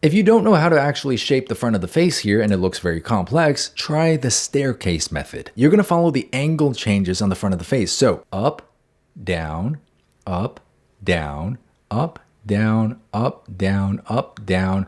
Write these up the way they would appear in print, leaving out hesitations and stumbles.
If you don't know how to actually shape the front of the face here and it looks very complex, try the staircase method. You're going to follow the angle changes on the front of the face. So up, down, up, down, up, down, up, down, up, down,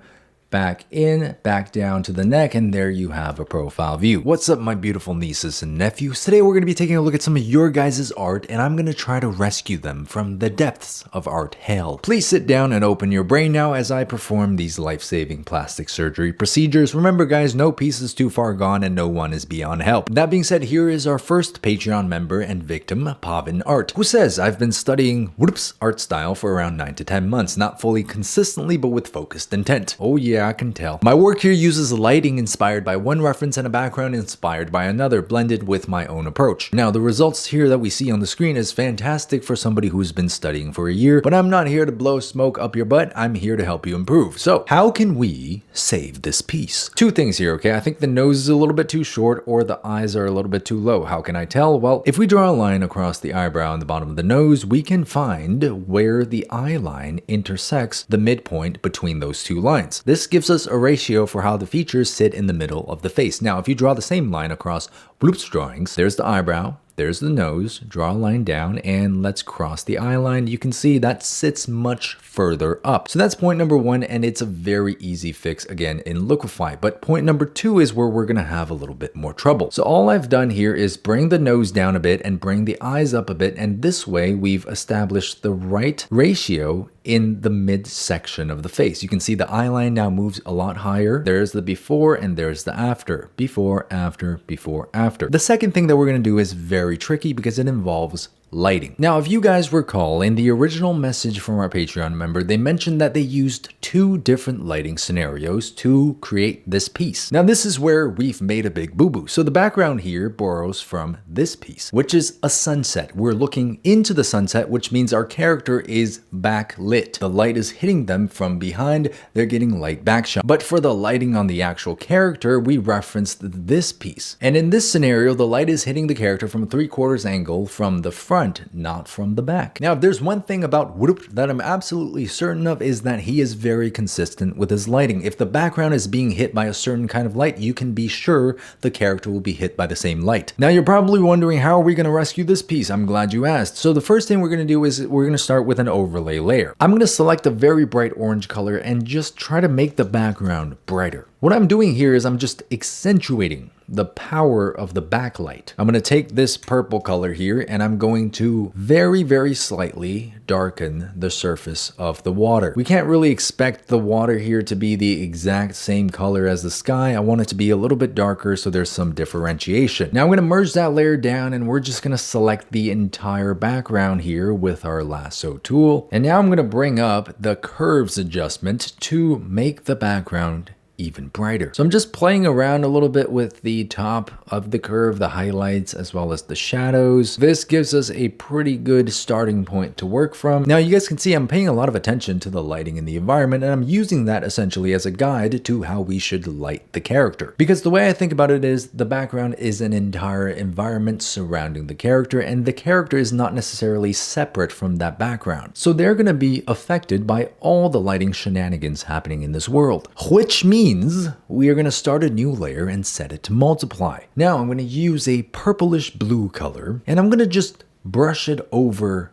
back in, back down to the neck, and there you have a profile view. What's up, my beautiful nieces and nephews? Today we're going to be taking a look at some of your guys' art, and I'm going to try to rescue them from the depths of art hell. Please sit down and open your brain now as I perform these life-saving plastic surgery procedures. Remember guys, no piece is too far gone and no one is beyond help. That being said, here is our first Patreon member and victim, Pavin Art, who says, I've been studying art style for around 9 to 10 months, not fully consistently but with focused intent. Oh yeah, I can tell. My work here uses lighting inspired by one reference and a background inspired by another, blended with my own approach. Now, the results here that we see on the screen is fantastic for somebody who's been studying for a year, but I'm not here to blow smoke up your butt. I'm here to help you improve. So, how can we save this piece? Two things here, okay? I think the nose is a little bit too short or the eyes are a little bit too low. How can I tell? Well, if we draw a line across the eyebrow and the bottom of the nose, we can find where the eye line intersects the midpoint between those two lines. This gives us a ratio for how the features sit in the middle of the face. Now, if you draw the same line across Bloop's drawings, there's the eyebrow, there's the nose, draw a line down, and let's cross the eye line. You can see that sits much further up. So that's point number one, and it's a very easy fix again in Liquify. But point number two is where we're gonna have a little bit more trouble. So all I've done here is bring the nose down a bit and bring the eyes up a bit, and this way we've established the right ratio in the midsection of the face. You can see the eye line now moves a lot higher. There's the before and there's the after. Before, after, before, after. The second thing that we're gonna do is very tricky because it involves lighting. Now, if you guys recall, in the original message from our Patreon member, they mentioned that they used two different lighting scenarios to create this piece. Now, this is where we've made a big boo-boo. So the background here borrows from this piece, which is a sunset. We're looking into the sunset, which means our character is backlit. The light is hitting them from behind. They're getting light backshot. But for the lighting on the actual character, we referenced this piece. And in this scenario, the light is hitting the character from a 3/4 angle from the front, not from the back. Now, if there's one thing about Whoop that I'm absolutely certain of is that he is very consistent with his lighting. If the background is being hit by a certain kind of light, you can be sure the character will be hit by the same light. Now, you're probably wondering, how are we going to rescue this piece? I'm glad you asked. So the first thing we're going to do is we're going to start with an overlay layer. I'm going to select a very bright orange color and just try to make the background brighter. What I'm doing here is I'm just accentuating the power of the backlight. I'm going to take this purple color here and I'm going to very, very slightly darken the surface of the water. We can't really expect the water here to be the exact same color as the sky. I want it to be a little bit darker so there's some differentiation. Now I'm going to merge that layer down and we're just going to select the entire background here with our lasso tool. And now I'm going to bring up the curves adjustment to make the background even brighter. So I'm just playing around a little bit with the top of the curve, the highlights, as well as the shadows. This gives us a pretty good starting point to work from. Now you guys can see I'm paying a lot of attention to the lighting in the environment, and I'm using that essentially as a guide to how we should light the character. Because the way I think about it is the background is an entire environment surrounding the character, and the character is not necessarily separate from that background. So they're going to be affected by all the lighting shenanigans happening in this world, which means we are going to start a new layer and set it to multiply. Now I'm going to use a purplish blue color and I'm going to just brush it over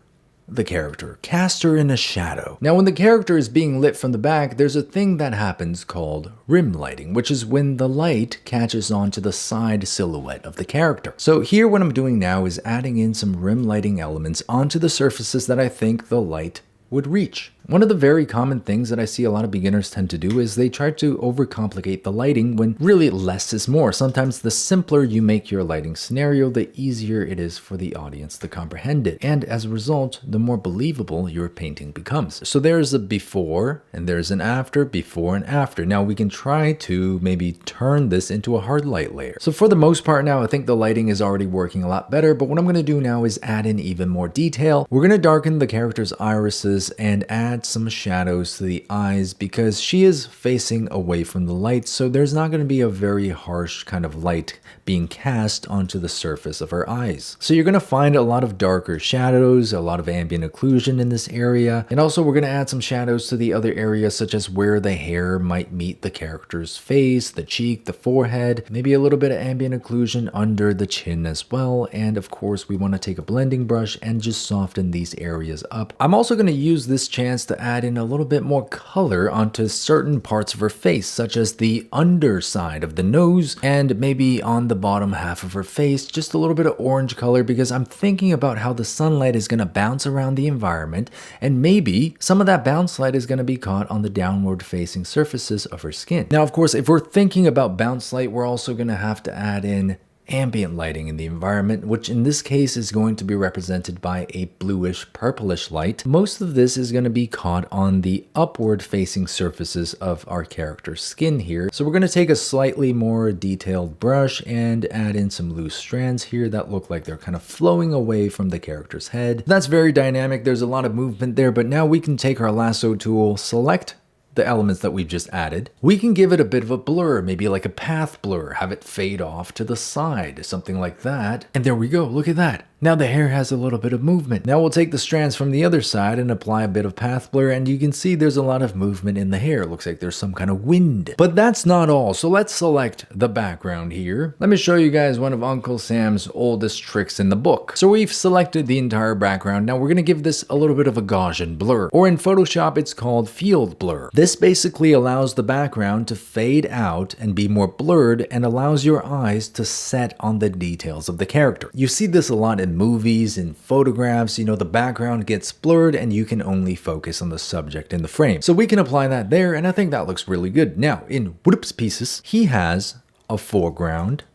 the character, cast her in a shadow. Now when the character is being lit from the back, there's a thing that happens called rim lighting, which is when the light catches onto the side silhouette of the character. So here what I'm doing now is adding in some rim lighting elements onto the surfaces that I think the light would reach. One of the very common things that I see a lot of beginners tend to do is they try to overcomplicate the lighting when really less is more. Sometimes the simpler you make your lighting scenario, the easier it is for the audience to comprehend it. And as a result, the more believable your painting becomes. So there's a before and there's an after, before and after. Now we can try to maybe turn this into a hard light layer. So for the most part now, I think the lighting is already working a lot better, but what I'm going to do now is add in even more detail. We're going to darken the character's irises surfaces and add some shadows to the eyes because she is facing away from the light, so there's not going to be a very harsh kind of light being cast onto the surface of her eyes. So you're going to find a lot of darker shadows, a lot of ambient occlusion in this area, and also we're going to add some shadows to the other areas such as where the hair might meet the character's face, the cheek, the forehead, maybe a little bit of ambient occlusion under the chin as well, and of course we want to take a blending brush and just soften these areas up. I'm also going to use this chance to add in a little bit more color onto certain parts of her face, such as the underside of the nose and maybe on the bottom half of her face, just a little bit of orange color because I'm thinking about how the sunlight is going to bounce around the environment and maybe some of that bounce light is going to be caught on the downward facing surfaces of her skin. Now, of course, if we're thinking about bounce light, we're also going to have to add in ambient lighting in the environment, which in this case is going to be represented by a bluish purplish light. Most of this is going to be caught on the upward facing surfaces of our character's skin here. So we're going to take a slightly more detailed brush and add in some loose strands here that look like they're kind of flowing away from the character's head. That's very dynamic. There's a lot of movement there, but now we can take our lasso tool, select the elements that we've just added. We can give it a bit of a blur, maybe like a path blur, have it fade off to the side, something like that. And there we go, look at that. Now the hair has a little bit of movement. Now we'll take the strands from the other side and apply a bit of path blur, and you can see there's a lot of movement in the hair. It looks like there's some kind of wind. But that's not all, so let's select the background here. Let me show you guys one of Uncle Sam's oldest tricks in the book. So we've selected the entire background. Now we're gonna give this a little bit of a Gaussian blur, or in Photoshop it's called field blur. This basically allows the background to fade out and be more blurred and allows your eyes to set on the details of the character. You see this a lot in movies and photographs, you know, the background gets blurred and you can only focus on the subject in the frame. So we can apply that there, and I think that looks really good. Now in Whoop's pieces, he has a foreground,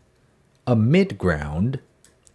a midground,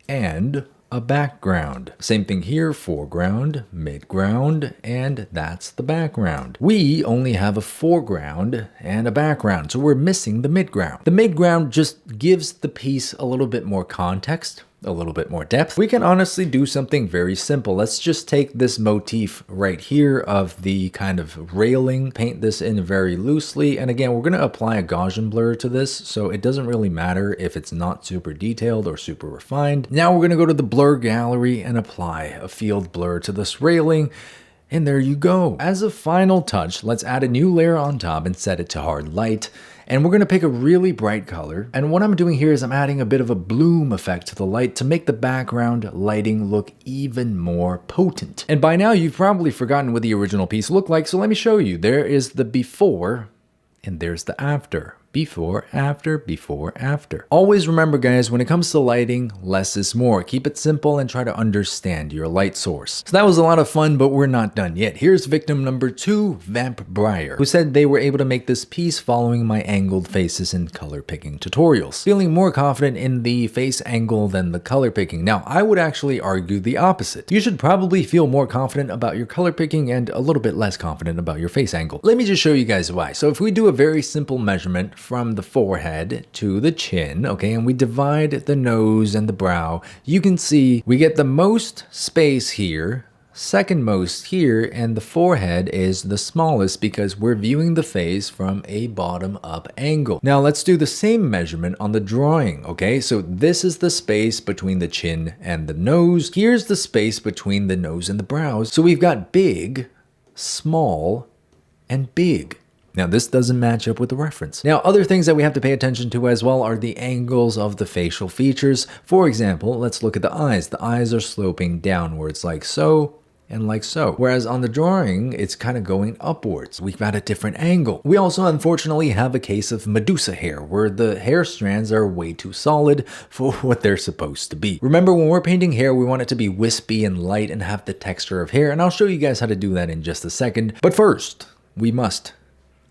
and a background. Same thing here, foreground, midground, and that's the background. We only have a foreground and a background, so we're missing the midground. The midground just gives the piece a little bit more context, a little bit more depth. We can honestly do something very simple. Let's just take this motif right here of the kind of railing, paint this in very loosely, and again, we're going to apply a Gaussian blur to this, so it doesn't really matter if it's not super detailed or super refined. Now we're going to go to the blur gallery and apply a field blur to this railing. And there you go. As a final touch, let's add a new layer on top and set it to hard light. And we're going to pick a really bright color. And what I'm doing here is I'm adding a bit of a bloom effect to the light to make the background lighting look even more potent. And by now you've probably forgotten what the original piece looked like, so let me show you. There is the before and there's the after. Before, after, before, after. Always remember, guys, when it comes to lighting, less is more. Keep it simple and try to understand your light source. So that was a lot of fun, but we're not done yet. Here's victim number 2, Vamp Briar, who said they were able to make this piece following my angled faces and color picking tutorials. Feeling more confident in the face angle than the color picking. Now, I would actually argue the opposite. You should probably feel more confident about your color picking and a little bit less confident about your face angle. Let me just show you guys why. So if we do a very simple measurement from the forehead to the chin, okay, and we divide the nose and the brow, you can see we get the most space here, second most here, and the forehead is the smallest because we're viewing the face from a bottom up angle. Now let's do the same measurement on the drawing, okay? So this is the space between the chin and the nose. Here's the space between the nose and the brows. So we've got big, small, and big. Now this doesn't match up with the reference. Now other things that we have to pay attention to as well are the angles of the facial features. For example, let's look at the eyes. The eyes are sloping downwards like so and like so. Whereas on the drawing, it's kind of going upwards. We've got a different angle. We also unfortunately have a case of Medusa hair where the hair strands are way too solid for what they're supposed to be. Remember, when we're painting hair, we want it to be wispy and light and have the texture of hair. And I'll show you guys how to do that in just a second. But first, we must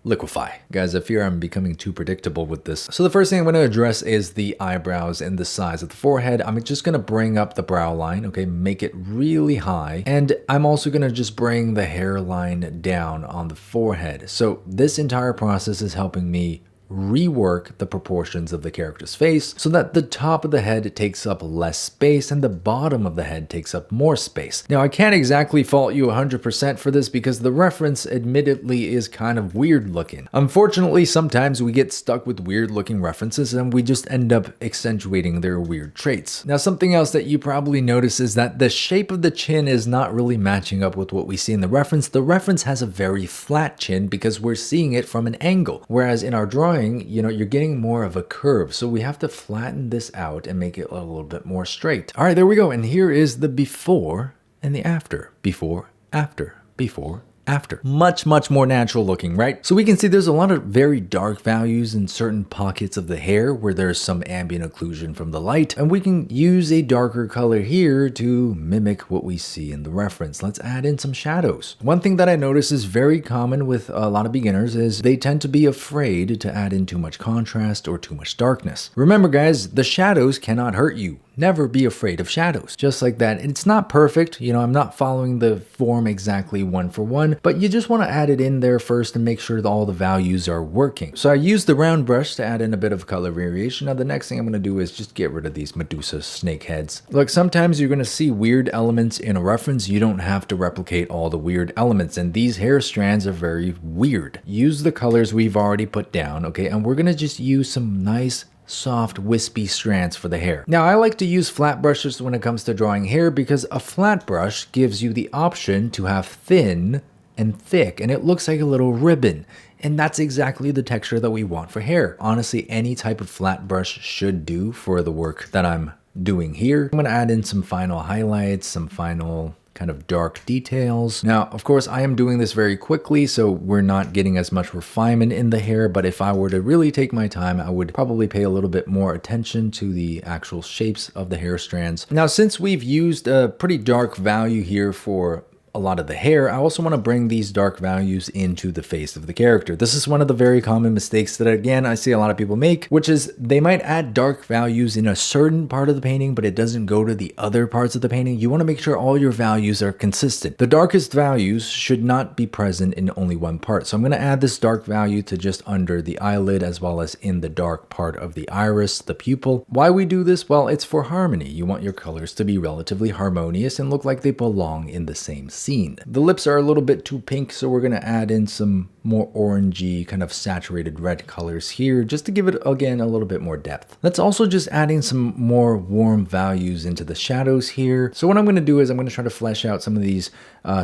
liquefy. Guys, I fear I'm becoming too predictable with this. So the first thing I'm going to address is the eyebrows and the size of the forehead. I'm just going to bring up the brow line, okay, make it really high. And I'm also going to just bring the hairline down on the forehead. So this entire process is helping me rework the proportions of the character's face so that the top of the head takes up less space and the bottom of the head takes up more space. Now, I can't exactly fault you 100% for this because the reference admittedly is kind of weird looking. Unfortunately, sometimes we get stuck with weird looking references and we just end up accentuating their weird traits. Now, something else that you probably notice is that the shape of the chin is not really matching up with what we see in the reference. The reference has a very flat chin because we're seeing it from an angle, whereas in our drawing, you're getting more of a curve. So we have to flatten this out and make it a little bit more straight. All right, there we go. And here is the before and the after. Before, after, before, after. Much more natural looking, right? So we can see there's a lot of very dark values in certain pockets of the hair where there's some ambient occlusion from the light, and we can use a darker color here to mimic what we see in the reference. Let's add in some shadows. One thing that I notice is very common with a lot of beginners is they tend to be afraid to add in too much contrast or too much darkness. Remember guys, the shadows cannot hurt you. Never be afraid of shadows. Just like that. It's not perfect. I'm not following the form exactly one for one, but you just want to add it in there first and make sure that all the values are working. So I used the round brush to add in a bit of color variation. Now the next thing I'm going to do is just get rid of these Medusa snake heads. Look, sometimes you're going to see weird elements in a reference. You don't have to replicate all the weird elements, and these hair strands are very weird. Use the colors we've already put down, okay? And we're going to just use some nice soft wispy strands for the hair. Now I like to use flat brushes when it comes to drawing hair because a flat brush gives you the option to have thin and thick, and it looks like a little ribbon. And that's exactly the texture that we want for hair. Honestly, any type of flat brush should do for the work that I'm doing here. I'm going to add in some final highlights, some final kind of dark details. Now, of course, I am doing this very quickly, so we're not getting as much refinement in the hair, but if I were to really take my time, I would probably pay a little bit more attention to the actual shapes of the hair strands. Now, since we've used a pretty dark value here for a lot of the hair, I also want to bring these dark values into the face of the character. This is one of the very common mistakes that, again, I see a lot of people make, which is they might add dark values in a certain part of the painting, but it doesn't go to the other parts of the painting. You want to make sure all your values are consistent. The darkest values should not be present in only one part. So I'm going to add this dark value to just under the eyelid as well as in the dark part of the iris, the pupil. Why we do this? Well, it's for harmony. You want your colors to be relatively harmonious and look like they belong in the same scene. The lips are a little bit too pink, so we're going to add in some more orangey kind of saturated red colors here just to give it, again, a little bit more depth. Let's also just adding some more warm values into the shadows here. So what I'm going to do is I'm going to try to flesh out some of these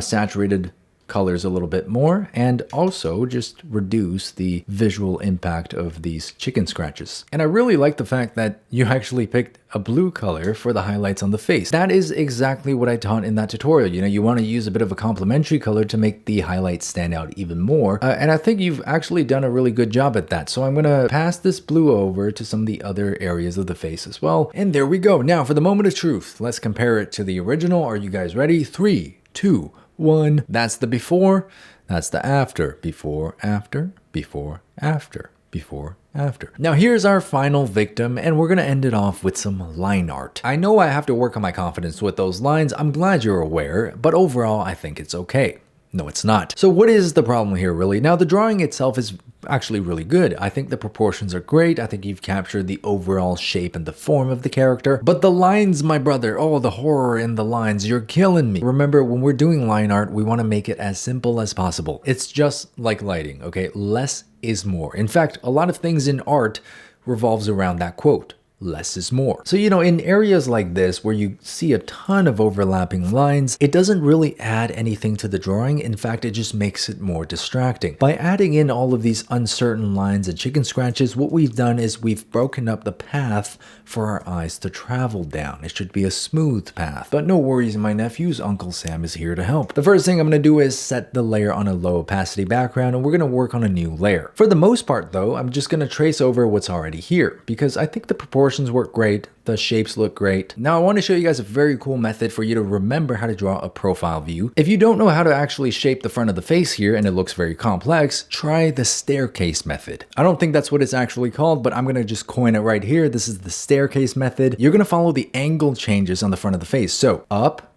saturated colors a little bit more and also just reduce the visual impact of these chicken scratches. And I really like the fact that you actually picked a blue color for the highlights on the face. That is exactly what I taught in that tutorial. You want to use a bit of a complementary color to make the highlights stand out even more. And I think you've actually done a really good job at that. So I'm going to pass this blue over to some of the other areas of the face as well. And there we go. Now for the moment of truth, let's compare it to the original. Are you guys ready? 3, 2, 1. That's the before, that's the after. Before, after, before, after, before, after. Now here's our final victim, and we're gonna end it off with some line art. I know I have to work on my confidence with those lines. I'm glad you're aware, but overall I think it's okay. No, it's not. So what is the problem here really? Now the drawing itself is actually really good. I think the proportions are great. I think you've captured the overall shape and the form of the character. But the lines, my brother, oh, the horror in the lines, you're killing me. Remember, when we're doing line art, we want to make it as simple as possible. It's just like lighting, okay? Less is more. In fact, a lot of things in art revolves around that quote. Less is more. So, in areas like this where you see a ton of overlapping lines, it doesn't really add anything to the drawing. In fact, it just makes it more distracting. By adding in all of these uncertain lines and chicken scratches, what we've done is we've broken up the path for our eyes to travel down. It should be a smooth path. But no worries, my nephews, Uncle Sam is here to help. The first thing I'm going to do is set the layer on a low opacity background, and we're going to work on a new layer. For the most part, though, I'm just going to trace over what's already here, because I think the proportions work great, the shapes look great. Now I want to show you guys a very cool method for you to remember how to draw a profile view. If you don't know how to actually shape the front of the face here and it looks very complex, try the staircase method. I don't think that's what it's actually called, but I'm going to just coin it right here. This is the staircase method. You're going to follow the angle changes on the front of the face. So up,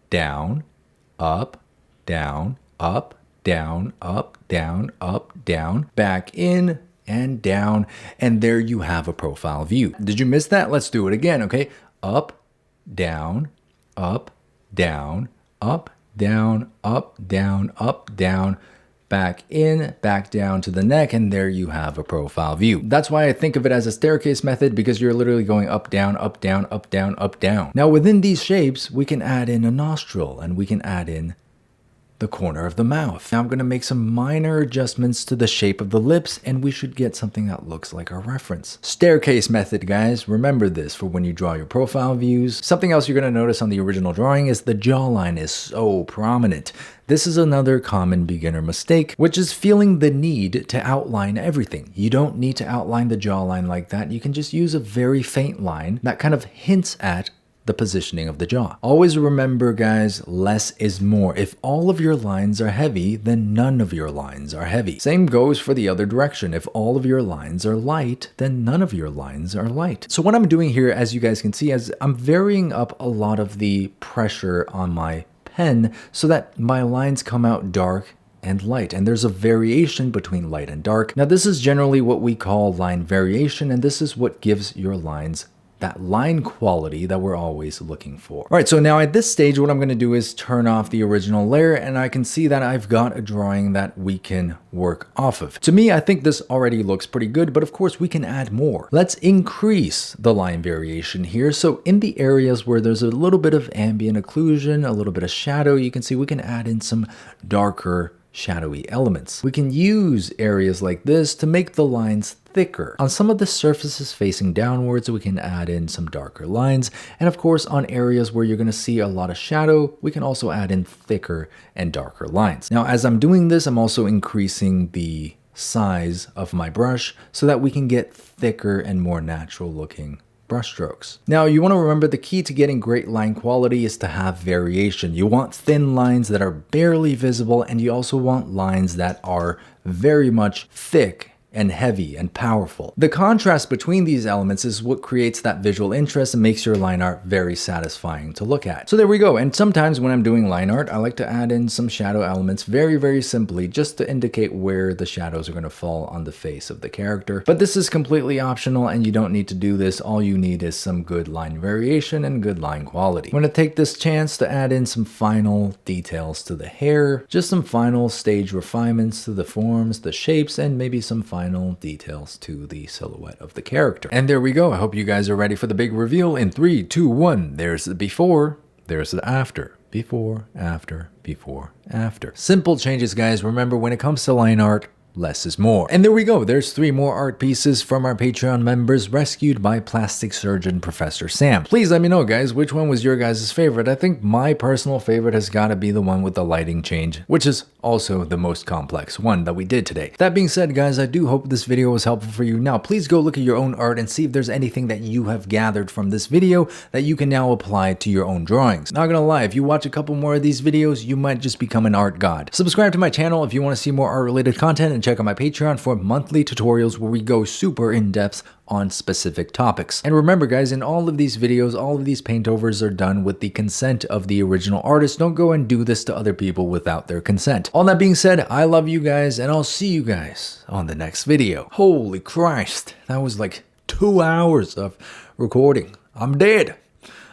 down, up, down, up, down, up, down, up, down, back in, and down, and there you have a profile view. Did you miss that? Let's do it again, okay? Up, down, up, down, up, down, up, down, up, down, back in, back down to the neck, and there you have a profile view. That's why I think of it as a staircase method, because you're literally going up, down, up, down, up, down, up, down. Now within these shapes, we can add in a nostril, and we can add in the corner of the mouth. Now I'm going to make some minor adjustments to the shape of the lips, and we should get something that looks like our reference. Staircase method, guys. Remember this for when you draw your profile views. Something else you're going to notice on the original drawing is the jawline is so prominent. This is another common beginner mistake, which is feeling the need to outline everything. You don't need to outline the jawline like that. You can just use a very faint line that kind of hints at the positioning of the jaw. Always remember, guys, less is more. If all of your lines are heavy, then none of your lines are heavy. Same goes for the other direction. If all of your lines are light, then none of your lines are light. So what I'm doing here, as you guys can see, is I'm varying up a lot of the pressure on my pen so that my lines come out dark and light, and there's a variation between light and dark. Now this is generally what we call line variation, and this is what gives your lines that line quality that we're always looking for. All right, so now at this stage, what I'm going to do is turn off the original layer, and I can see that I've got a drawing that we can work off of. To me, I think this already looks pretty good, but of course we can add more. Let's increase the line variation here. So in the areas where there's a little bit of ambient occlusion, a little bit of shadow, you can see we can add in some darker shadowy elements. We can use areas like this to make the lines thicker. On some of the surfaces facing downwards, we can add in some darker lines. And of course, on areas where you're going to see a lot of shadow, we can also add in thicker and darker lines. Now, as I'm doing this, I'm also increasing the size of my brush so that we can get thicker and more natural looking brushstrokes. Now you want to remember the key to getting great line quality is to have variation. You want thin lines that are barely visible, and you also want lines that are very much thick and heavy and powerful. The contrast between these elements is what creates that visual interest and makes your line art very satisfying to look at. So there we go. And sometimes when I'm doing line art, I like to add in some shadow elements very, very simply, just to indicate where the shadows are going to fall on the face of the character. But this is completely optional, and you don't need to do this. All you need is some good line variation and good line quality. I'm going to take this chance to add in some final details to the hair, just some final stage refinements to the forms, the shapes, and maybe some final details to the silhouette of the character. And there we go. I hope you guys are ready for the big reveal in 3, 2, 1. There's the before, there's the after. Before, after, before, after. Simple changes, guys. Remember, when it comes to line art, less is more. And there we go. There's 3 more art pieces from our Patreon members rescued by plastic surgeon Professor Sam. Please let me know, guys, which one was your guys' favorite. I think my personal favorite has got to be the one with the lighting change, which is also the most complex one that we did today. That being said, guys, I do hope this video was helpful for you. Now, please go look at your own art and see if there's anything that you have gathered from this video that you can now apply to your own drawings. Not gonna lie, if you watch a couple more of these videos, you might just become an art god. Subscribe to my channel if you want to see more art-related content, and check out my Patreon for monthly tutorials where we go super in-depth on specific topics. And remember, guys, in all of these videos, all of these paintovers are done with the consent of the original artist. Don't go and do this to other people without their consent. All that being said, I love you guys, and I'll see you guys on the next video. Holy Christ, that was like 2 hours of recording. I'm dead.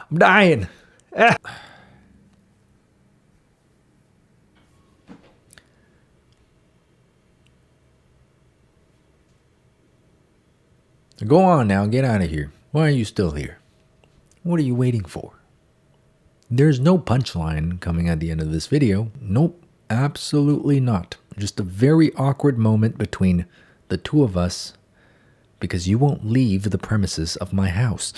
I'm dying. Go on now, get out of here. Why are you still here? What are you waiting for? There's no punchline coming at the end of this video. Nope, absolutely not. Just a very awkward moment between the two of us because you won't leave the premises of my house.